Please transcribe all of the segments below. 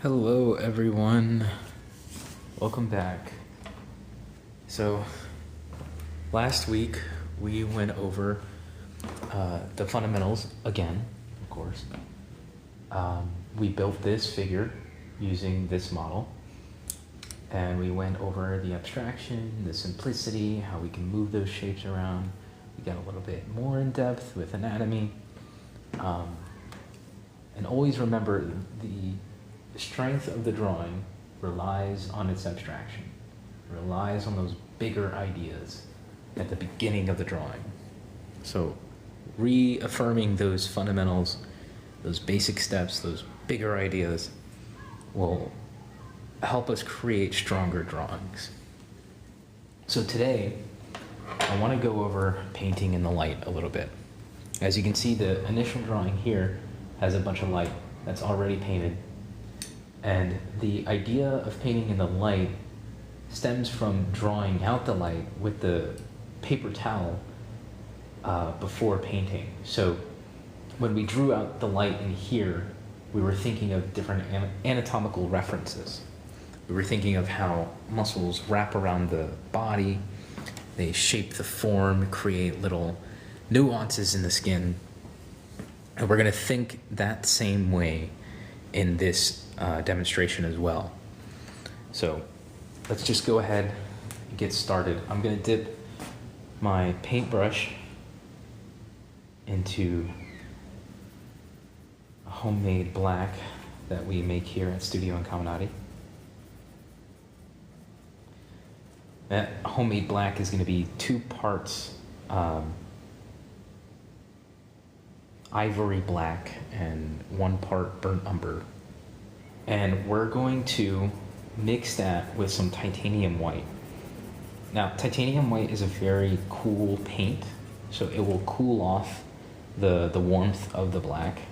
Hello, everyone. Welcome back. So, last week we went over the fundamentals again, of course. We built this figure using this model, and we went over the abstraction, the simplicity, how we can move those shapes around. We got a little bit more in depth with anatomy. And always remember the strength of the drawing relies on its abstraction, relies on those bigger ideas at the beginning of the drawing. So reaffirming those fundamentals, those basic steps, those bigger ideas will help us create stronger drawings. So today, I want to go over painting in the light a little bit. As you can see, the initial drawing here has a bunch of light that's already painted. And the idea of painting in the light stems from drawing out the light with the paper towel before painting. So when we drew out the light in here, we were thinking of different anatomical references. We were thinking of how muscles wrap around the body, they shape the form, create little nuances in the skin. And we're going to think that same way in this demonstration as well. So let's just go ahead and get started. I'm going to dip my paintbrush into a homemade black that we make here at Studio Incaminati. That homemade black is going to be 2 parts ivory black and 1 part burnt umber. And we're going to mix that with some titanium white. Now, titanium white is a very cool paint, so it will cool off the warmth of the black.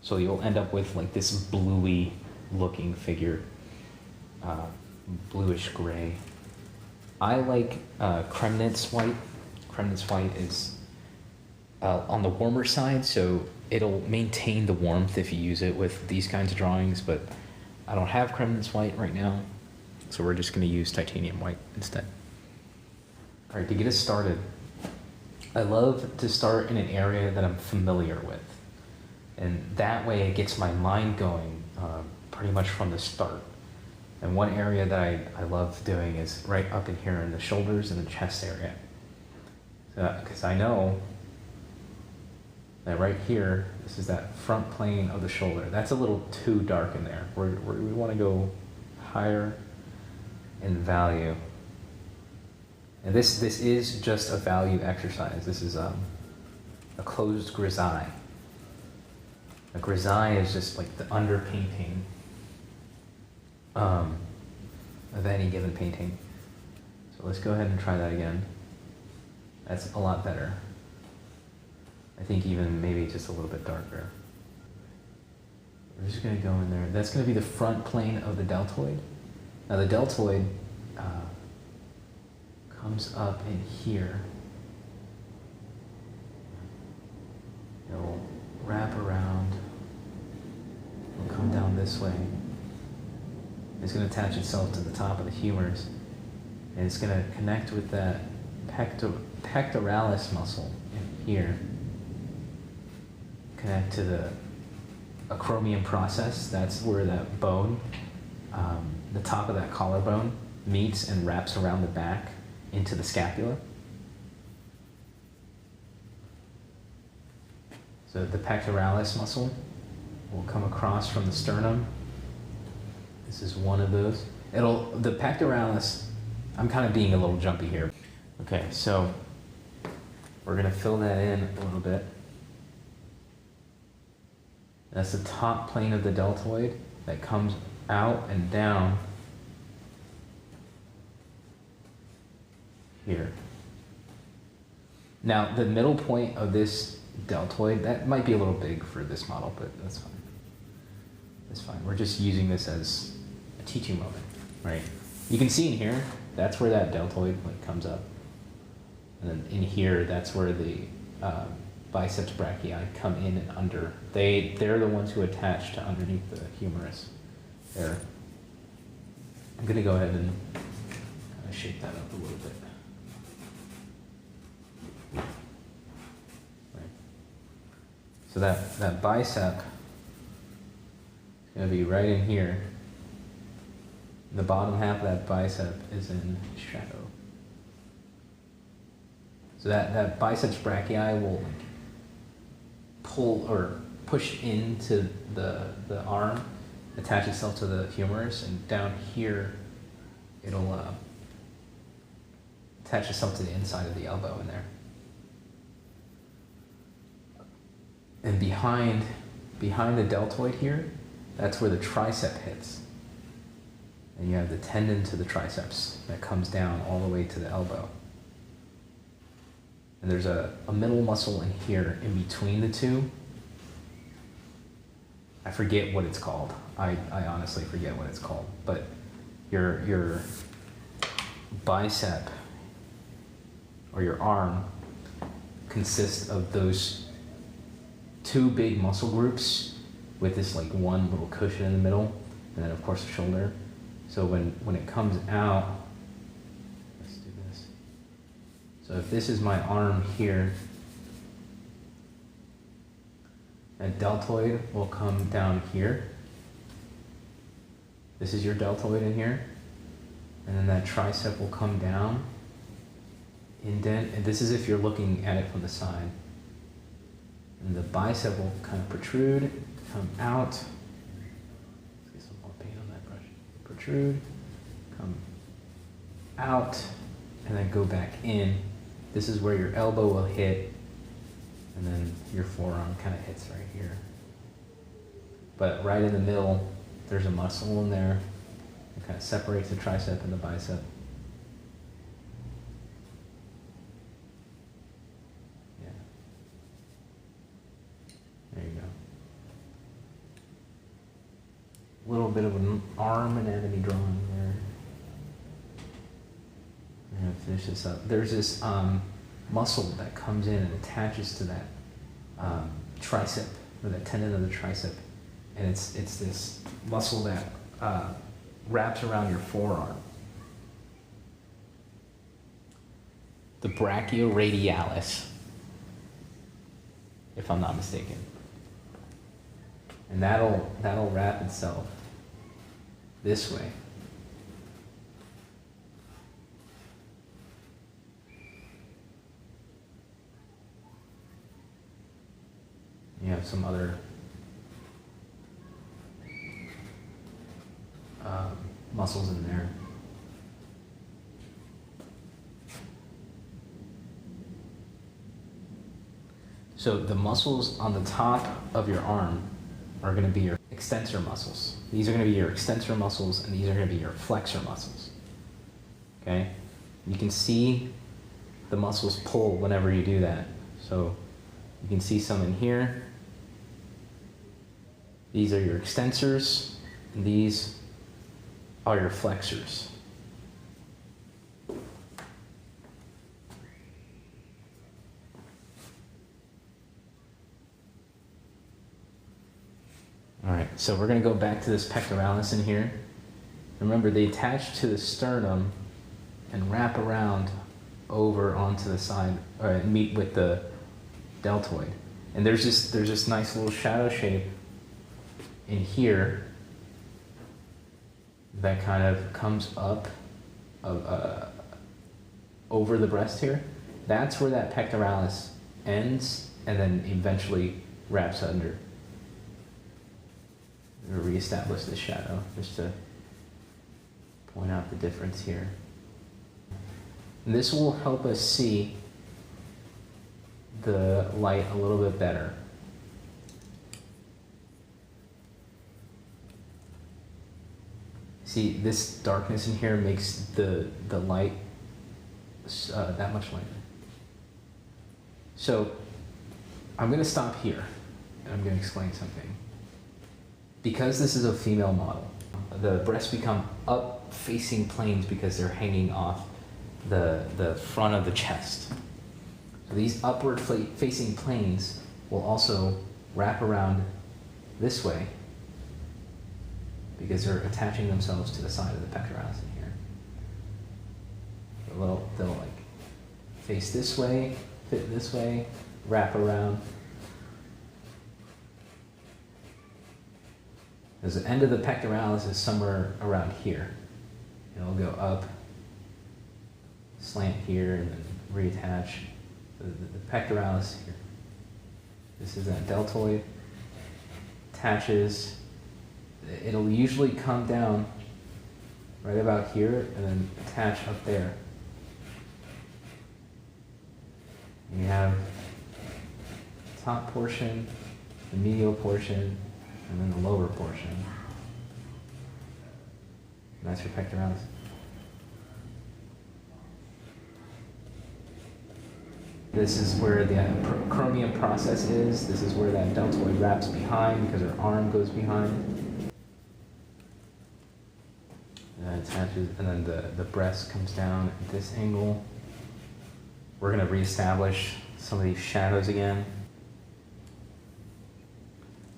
So you'll end up with like this bluey looking figure, bluish gray. I like Kremnitz white. Kremnitz white is on the warmer side, so it'll maintain the warmth if you use it with these kinds of drawings, but I don't have Kremnitz white right now, so we're just going to use titanium white instead. All right, to get us started, I love to start in an area that I'm familiar with, and that way it gets my mind going pretty much from the start. And one area that I love doing is right up in here in the shoulders and the chest area, because I know that right here, this is that front plane of the shoulder. That's a little too dark in there. We want to go higher in value. And this is just a value exercise. This is a closed grisaille. A grisaille is just like the underpainting of any given painting. So let's go ahead and try that again. That's a lot better. I think even maybe just a little bit darker. We're just going to go in there. That's going to be the front plane of the deltoid. Now the deltoid comes up in here. It'll wrap around. It'll come down this way. It's going to attach itself to the top of the humerus. And it's going to connect with that pectoralis muscle in here. Connect to the acromion process. That's where that bone, the top of that collarbone, meets and wraps around the back into the scapula. So the pectoralis muscle will come across from the sternum. This is one of those. The pectoralis, I'm kind of being a little jumpy here. Okay, so we're gonna fill that in a little bit. That's the top plane of the deltoid that comes out and down here. Now, the middle point of this deltoid, that might be a little big for this model, but that's fine. That's fine. We're just using this as a teaching moment, right? You can see in here, that's where that deltoid comes up. And then in here, that's where the biceps brachii come in and under. They're the ones who attach to underneath the humerus. There. I'm gonna go ahead and kind of shape that up a little bit. Right. So that bicep is gonna be right in here. The bottom half of that bicep is in shadow. So that biceps brachii will pull or push into the arm, attach itself to the humerus, and down here it'll attach itself to the inside of the elbow in there. And behind the deltoid here, that's where the tricep hits. And you have the tendon to the triceps that comes down all the way to the elbow. And there's a middle muscle in here in between the two. I forget what it's called. I honestly forget what it's called. But your bicep or your arm consists of those two big muscle groups with this like one little cushion in the middle, and then of course the shoulder. So when it comes out, let's do this. So if this is my arm here, that deltoid will come down here. This is your deltoid in here. And then that tricep will come down, indent, and this is if you're looking at it from the side. And the bicep will kind of protrude, come out. Let's get some more paint on that brush. Protrude, come out, and then go back in. This is where your elbow will hit, and then your forearm kind of hits right here. But right in the middle, there's a muscle in there. It kind of separates the tricep and the bicep. Yeah. There you go. A little bit of an arm anatomy drawing there. I'm gonna finish this up. There's this muscle that comes in and attaches to that tricep, or that tendon of the tricep, and it's this muscle that wraps around your forearm. The brachioradialis, if I'm not mistaken. And that'll wrap itself this way. You have some other muscles in there. So the muscles on the top of your arm are going to be your extensor muscles. These are going to be your extensor muscles, and these are going to be your flexor muscles. Okay? You can see the muscles pull whenever you do that. So you can see some in here. These are your extensors, and these are your flexors. All right, so we're going to go back to this pectoralis in here. Remember, they attach to the sternum and wrap around over onto the side, or meet with the deltoid. And there's this nice little shadow shape in here that kind of comes up over the breast here. That's where that pectoralis ends and then eventually wraps under. We'll reestablish this shadow just to point out the difference here. And this will help us see the light a little bit better. See, this darkness in here makes the light that much lighter. So I'm going to stop here, and I'm going to explain something. Because this is a female model, the breasts become up-facing planes because they're hanging off the front of the chest. So these upward-facing planes will also wrap around this way because they're attaching themselves to the side of the pectoralis in here. They'll like face this way, fit this way, wrap around. Because the end of the pectoralis is somewhere around here. And it'll go up, slant here, and then reattach the pectoralis here. This is that deltoid. Attaches. It'll usually come down right about here and then attach up there. You have the top portion, the medial portion, and then the lower portion. And that's your pectoralis. This is where the acromion process is. This is where that deltoid wraps behind because her arm goes behind. And then attaches, and then the breast comes down at this angle. We're going to reestablish some of these shadows again.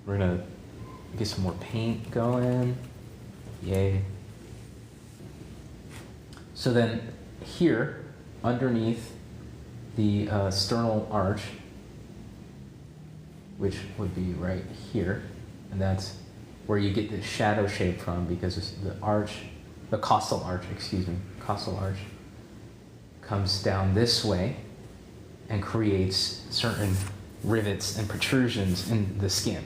We're going to get some more paint going. Yay. So then here, underneath the sternal arch, which would be right here, and that's where you get this shadow shape from, because it's the costal arch comes down this way and creates certain rivets and protrusions in the skin.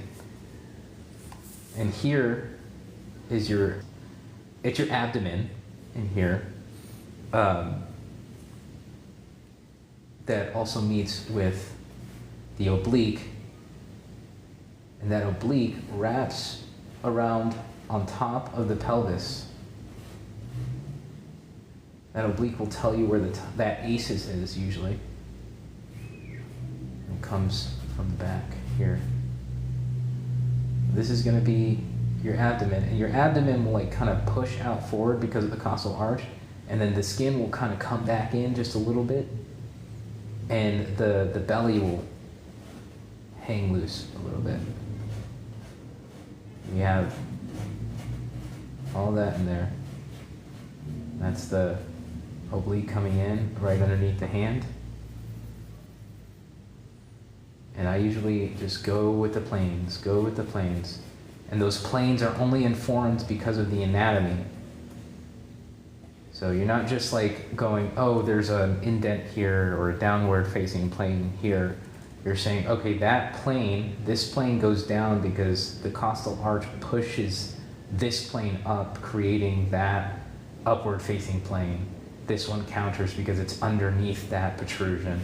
And here is your abdomen in here. That also meets with the oblique, and that oblique wraps around on top of the pelvis. That oblique will tell you where that ACES is usually. It comes from the back here. This is going to be your abdomen, and your abdomen will like kind of push out forward because of the costal arch, and then the skin will kind of come back in just a little bit, and the belly will hang loose a little bit. We have all that in there. That's the oblique coming in right underneath the hand. And I usually just go with the planes, And those planes are only informed because of the anatomy. So you're not just like going, oh, there's an indent here or a downward facing plane here. You're saying, okay, this plane goes down because the costal arch pushes this plane up, creating that upward facing plane. This one counters because it's underneath that protrusion.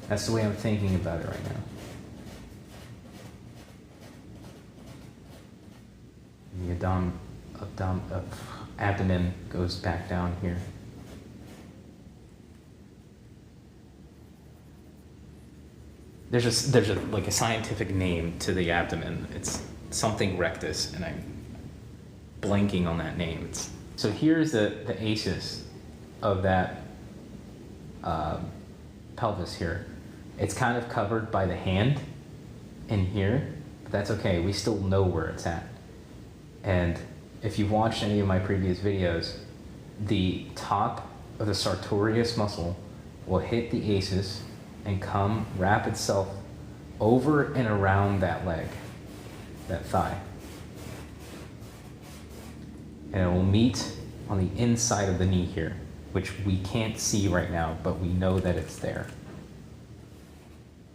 That's the way I'm thinking about it right now. The abdomen goes back down here. There's a scientific name to the abdomen. It's something rectus, and I'm blanking on that name. So here's the ACES of that pelvis here. It's kind of covered by the hand in here, but that's okay. We still know where it's at. And if you've watched any of my previous videos, the top of the sartorius muscle will hit the ACES and wrap itself over and around that leg, that thigh. And it will meet on the inside of the knee here, which we can't see right now, but we know that it's there.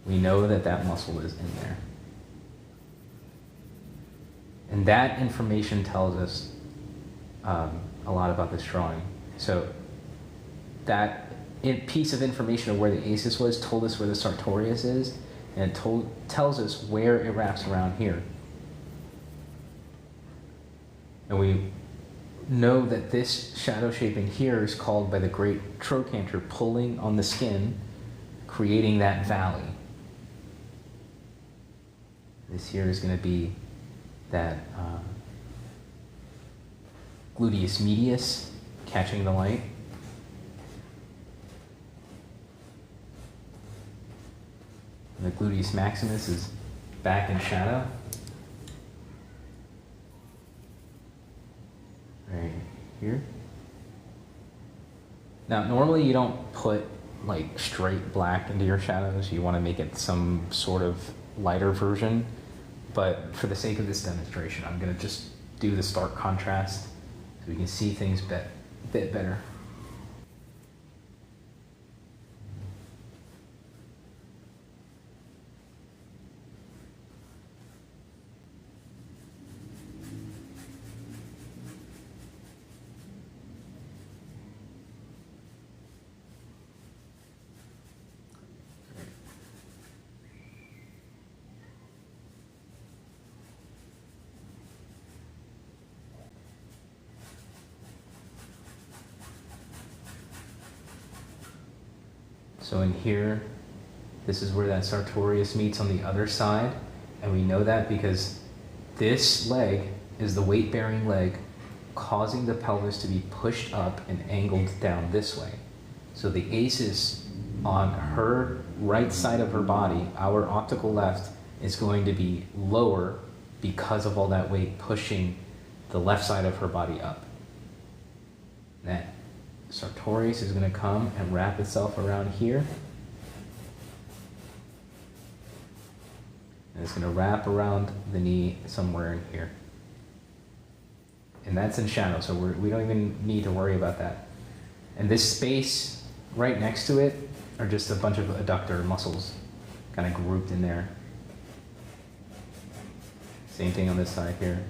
We know that that muscle is in there. And that information tells us a lot about this drawing. So that piece of information of where the ACES was told us where the sartorius is, and it tells us where it wraps around here. And we know that this shadow shape in here is called by the great trochanter pulling on the skin, creating that valley. This here is going to be that gluteus medius catching the light. And the gluteus maximus is back in shadow. here. Now, normally you don't put like straight black into your shadows. You want to make it some sort of lighter version. But for the sake of this demonstration, I'm going to just do the stark contrast so we can see things a bit better. So in here, this is where that Sartorius meets on the other side, and we know that because this leg is the weight-bearing leg causing the pelvis to be pushed up and angled down this way. So the ACES on her right side of her body, our optical left, is going to be lower because of all that weight pushing the left side of her body up. That Sartorius is going to come and wrap itself around here. And it's going to wrap around the knee somewhere in here. And that's in shadow, so we don't even need to worry about that. And this space right next to it are just a bunch of adductor muscles kind of grouped in there. Same thing on this side here.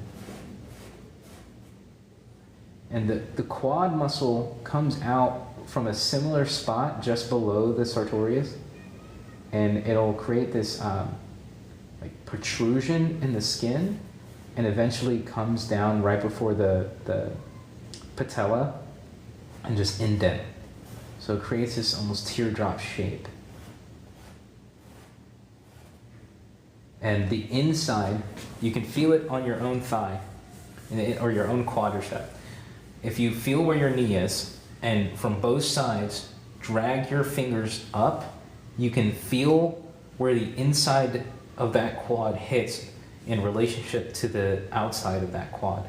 And the quad muscle comes out from a similar spot just below the Sartorius, and it'll create this like protrusion in the skin, and eventually comes down right before the patella and just indent. So it creates this almost teardrop shape. And the inside, you can feel it on your own thigh or your own quadricep. If you feel where your knee is, and from both sides, drag your fingers up, you can feel where the inside of that quad hits in relationship to the outside of that quad.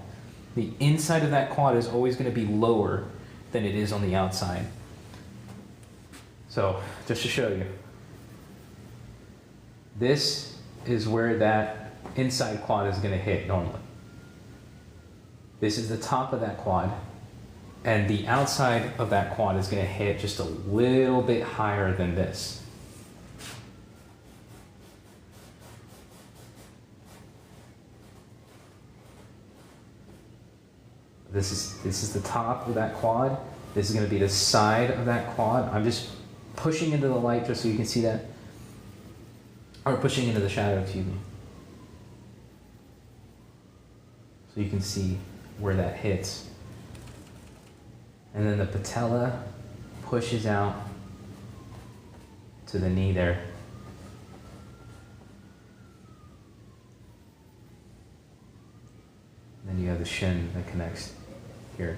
The inside of that quad is always going to be lower than it is on the outside. So, just to show you, this is where that inside quad is going to hit normally. This is the top of that quad, and the outside of that quad is going to hit just a little bit higher than this. This is the top of that quad. This is going to be the side of that quad. I'm just pushing into the light just so you can see that. Or pushing into the shadow, excuse me. So you can see where that hits. And then the patella pushes out to the knee there. And then you have the shin that connects here.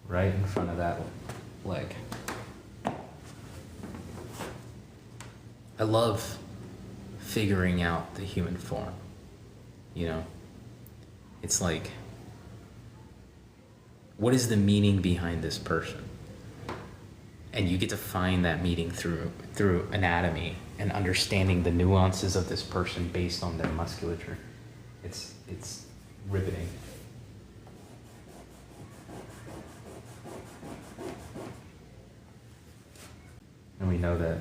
Right in front of that leg. I love figuring out the human form. You know, it's like, what is the meaning behind this person? And you get to find that meaning through anatomy and understanding the nuances of this person based on their musculature. It's riveting. And we know that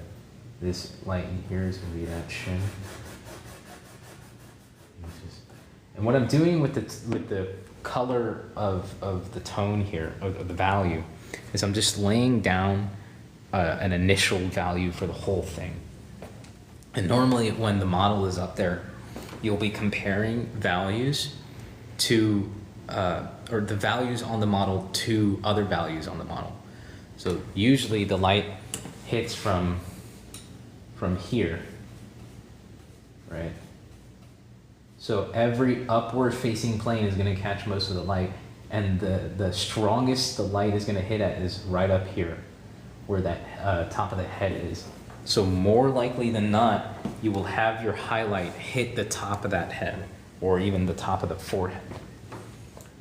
this light in here is going to be that shin. And what I'm doing with the color of the tone here, of the value, is I'm just laying down an initial value for the whole thing. And normally when the model is up there, you'll be comparing values to, or the values on the model to other values on the model. So usually the light hits from here, right? So every upward facing plane is going to catch most of the light, and the strongest the light is going to hit at is right up here, where that top of the head is. So more likely than not, you will have your highlight hit the top of that head, or even the top of the forehead.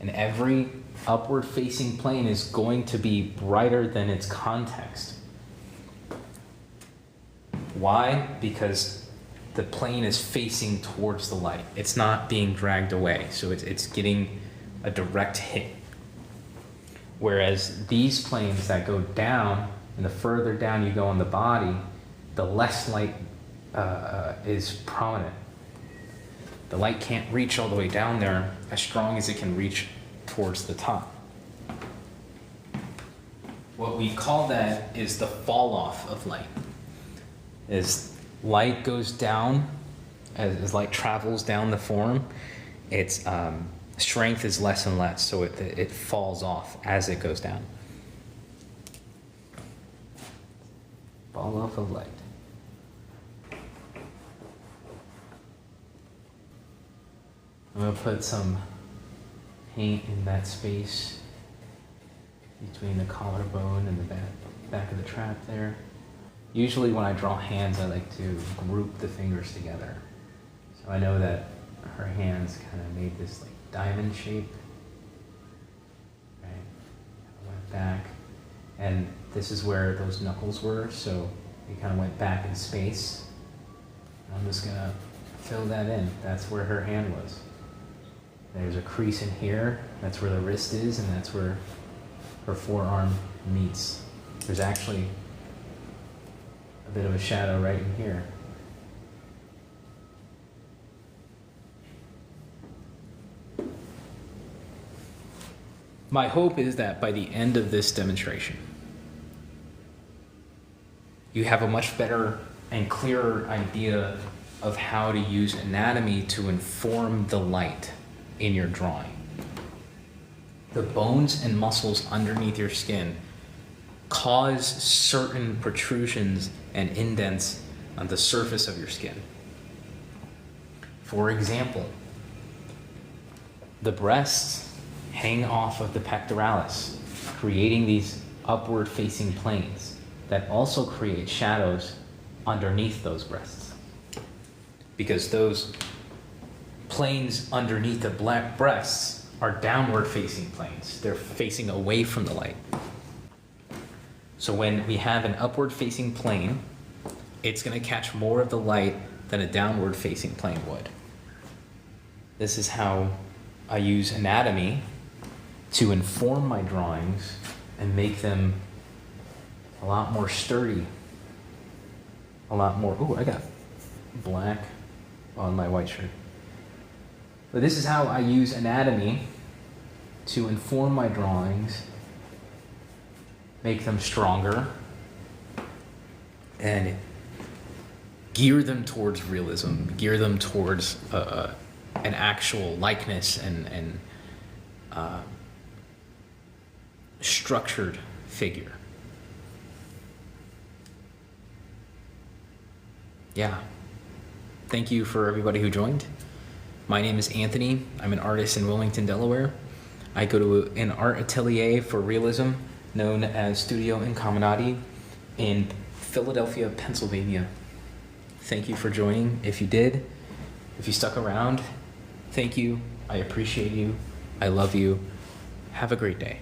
And every upward facing plane is going to be brighter than its context. Why? Because the plane is facing towards the light. It's not being dragged away, so it's getting a direct hit. Whereas these planes that go down, and the further down you go on the body, the less light is prominent. The light can't reach all the way down there as strong as it can reach towards the top. What we call that is the fall off of light. As light goes down, as light travels down the form, its strength is less and less, so it falls off as it goes down. Fall off of light. I'm going to put some paint in that space between the collarbone and the back of the trap there. Usually when I draw hands, I like to group the fingers together. So I know that her hands kind of made this like diamond shape. Right? I went back, and this is where those knuckles were, so we kind of went back in space. I'm just gonna fill that in. That's where her hand was. There's a crease in here, that's where the wrist is, and that's where her forearm meets. There's actually a bit of a shadow right in here. My hope is that by the end of this demonstration, you have a much better and clearer idea of how to use anatomy to inform the light in your drawing. The bones and muscles underneath your skin cause certain protrusions and indents on the surface of your skin. For example, the breasts hang off of the pectoralis, creating these upward facing planes that also create shadows underneath those breasts. Because those planes underneath the black breasts are downward facing planes. They're facing away from the light. So when we have an upward facing plane, it's going to catch more of the light than a downward facing plane would. This is how I use anatomy to inform my drawings and make them a lot more sturdy, a lot more, ooh, I got black on my white shirt. But this is how I use anatomy to inform my drawings, make them stronger, and gear them towards realism, gear them towards an actual likeness and structured figure. Yeah. Thank you for everybody who joined. My name is Anthony. I'm an artist in Wilmington, Delaware. I go to an art atelier for realism known as Studio Incominati in Philadelphia, Pennsylvania. Thank you for joining. If you did, if you stuck around, thank you. I appreciate you. I love you. Have a great day.